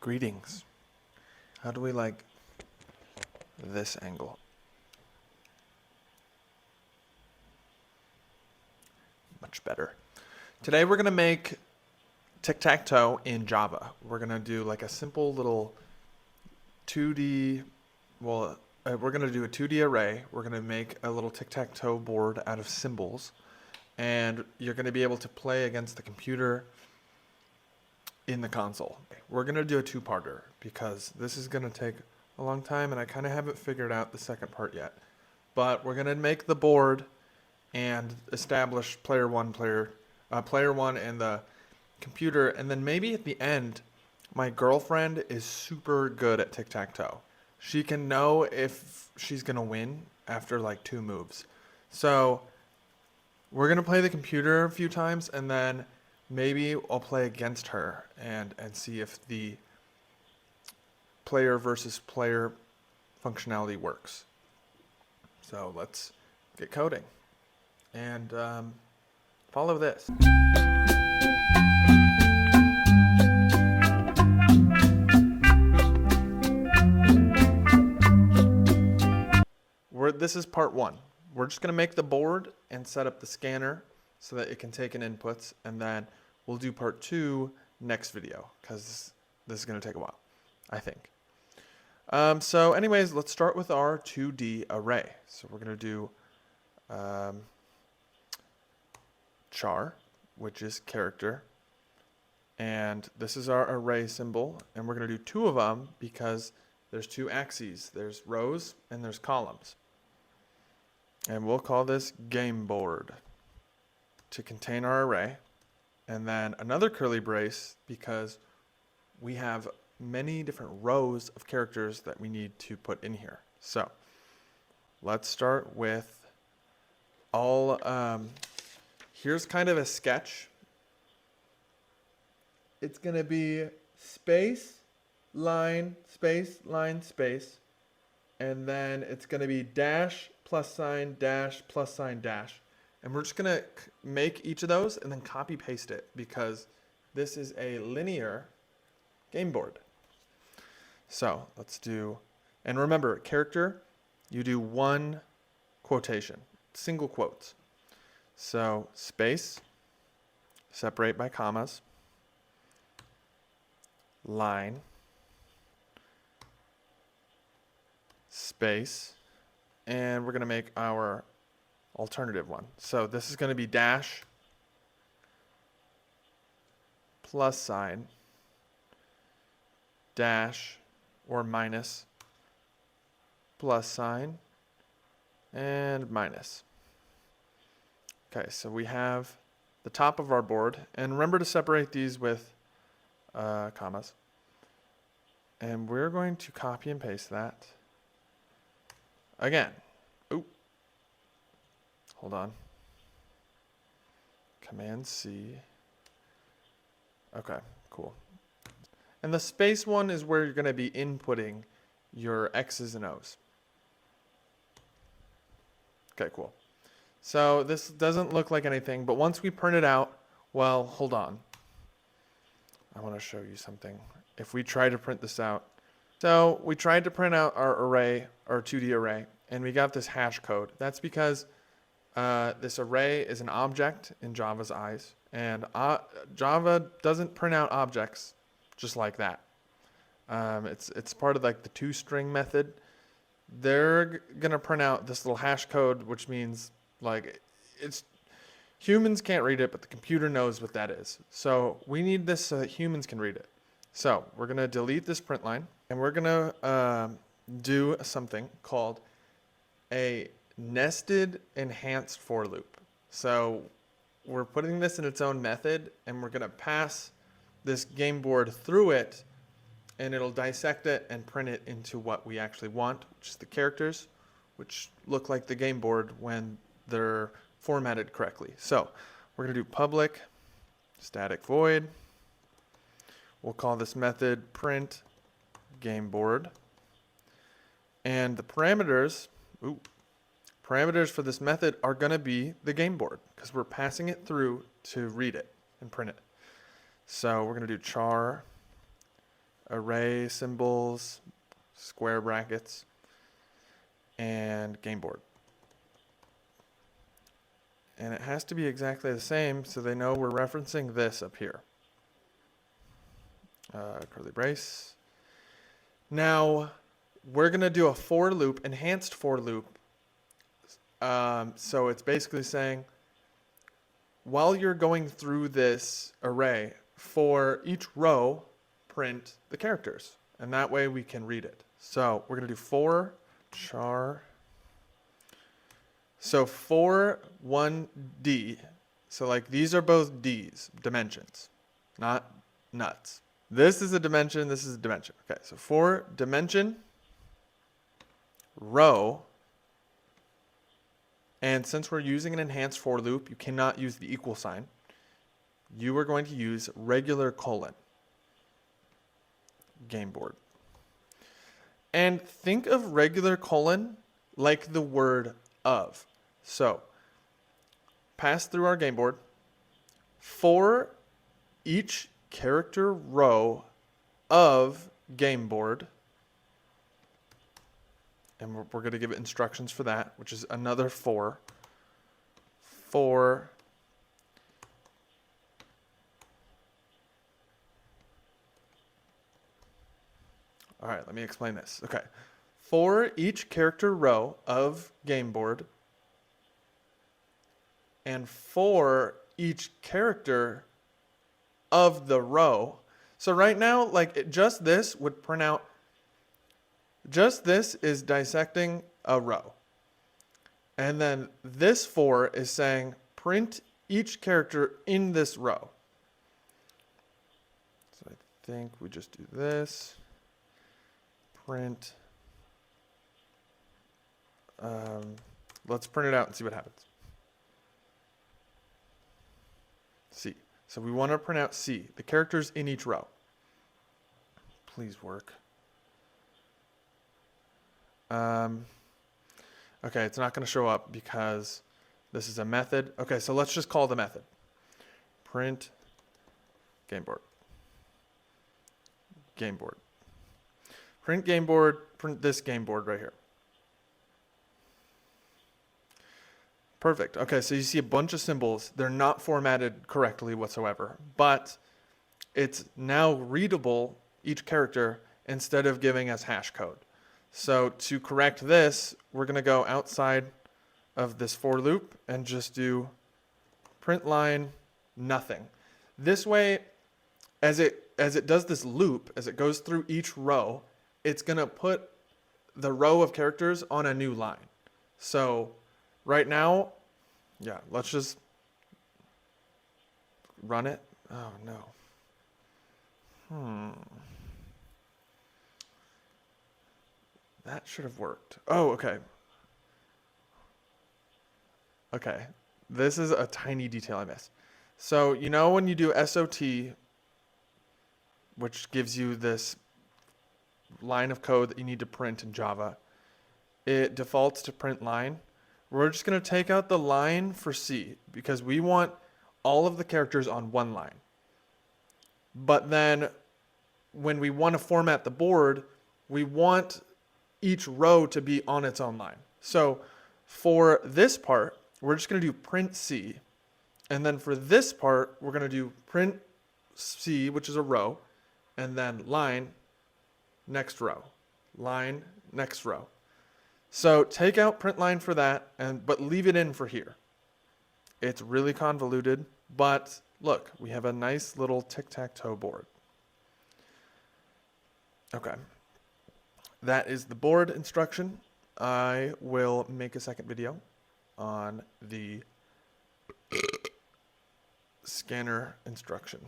Greetings. How do we like this angle? Much better. Today we're going to make tic-tac-toe in Java. We're going to do like a simple little 2D, we're going to do a 2D array. We're going to make a little tic-tac-toe board out of symbols. And you're going to be able to play against the computer in the console. We're going to do a two-parter because this is going to take a long time and I kind of haven't figured out the second part yet. But we're going to make the board and establish player one and the computer, and then maybe at the end my girlfriend is super good at tic-tac-toe. She can know if she's going to win after like 2 moves. So we're going to play the computer a few times and then maybe I'll play against her and see if the player versus player functionality works. So let's get coding and follow this. This is part 1. We're just going to make the board and set up the scanner so that it can take in inputs, and then we'll do part 2 next video because this is going to take a while, I think. So anyways, let's start with our 2D array. So we're going to do char, which is character, and this is our array symbol, and we're going to do 2 of them because there's 2 axes. There's rows and there's columns. And we'll call this game board to contain our array, and then another curly brace because we have many different rows of characters that we need to put in here. So let's start with here's kind of a sketch. It's going to be space, line, space, line, space, and then it's going to be dash, plus sign, dash, plus sign, dash. And we're just going to make each of those and then copy paste it because this is a linear game board. So let's do, and remember, character, you do 1 quotation, single quotes. So space, separate by commas, line, space, and we're going to make our alternative one. So this is going to be dash, plus sign, dash, or minus, plus sign, and minus. Okay, so we have the top of our board, and remember to separate these with commas. And we're going to copy and paste that. Again, hold on. Command C. Okay, cool. And the space one is where you're going to be inputting your X's and O's. Okay, cool. So this doesn't look like anything, but once we print it out, well, hold on. I want to show you something. If we try to print this out. So we tried to print out our array, our 2D array, and we got this hash code. That's because this array is an object in Java's eyes, and Java doesn't print out objects just like that. It's part of like the toString method. They're gonna print out this little hash code, which means like humans can't read it, but the computer knows what that is. So we need this so that humans can read it. So we're gonna delete this print line, and we're gonna do something called a nested enhanced for loop. So we're putting this in its own method, and we're gonna pass this game board through it, and it'll dissect it and print it into what we actually want, which is the characters, which look like the game board when they're formatted correctly. So we're gonna do public static void. We'll call this method print game board, and the parameters for this method are going to be the game board because we're passing it through to read it and print it. So we're going to do char array symbols, square brackets, and game board. And it has to be exactly the same so they know we're referencing this up here. Curly brace. Now, we're going to do a for loop, enhanced for loop. So it's basically saying, while you're going through this array, for each row, print the characters. And that way we can read it. So we're going to do for char. So for 1D, so like these are both D's, dimensions, not nuts. This is a dimension, this is a dimension. Okay, so for dimension, row, and since we're using an enhanced for loop, you cannot use the equal sign. You are going to use regular colon, game board. And think of regular colon like the word of. So, pass through our game board. For each character row of game board, and we're going to give it instructions for that, which is another for all right, let me explain this. Okay. For each character row of game board, and for each character of the row. So right now, like just this would print out, just this is dissecting a row. And then this for is saying print each character in this row. So I think we just do this. Print. Let's print it out and see what happens. C. So we want to print out C, the characters in each row. Please work. Okay, it's not going to show up because this is a method. Okay, so let's just call the method. Print game board. Game board. Print game board, print this game board right here. Perfect. Okay, so you see a bunch of symbols. They're not formatted correctly whatsoever, but it's now readable, each character, instead of giving us hash code. So to correct this, we're going to go outside of this for loop and just do print line nothing. This way, as it does this loop, as it goes through each row, it's going to put the row of characters on a new line. So right now, yeah, let's just run it. Oh, no. That should have worked. Oh, okay. Okay. This is a tiny detail I missed. So, you know when you do SOT, which gives you this line of code that you need to print in Java, it defaults to print line. We're just going to take out the line for C because we want all of the characters on one line. But then when we want to format the board, we want each row to be on its own line. So for this part, we're just going to do print C. And then for this part, we're going to do print C, which is a row, and then line, next row, line, next row. So take out print line for that, but leave it in for here. It's really convoluted, but look, we have a nice little tic-tac-toe board. Okay. That is the board instruction. I will make a second video on the scanner instruction.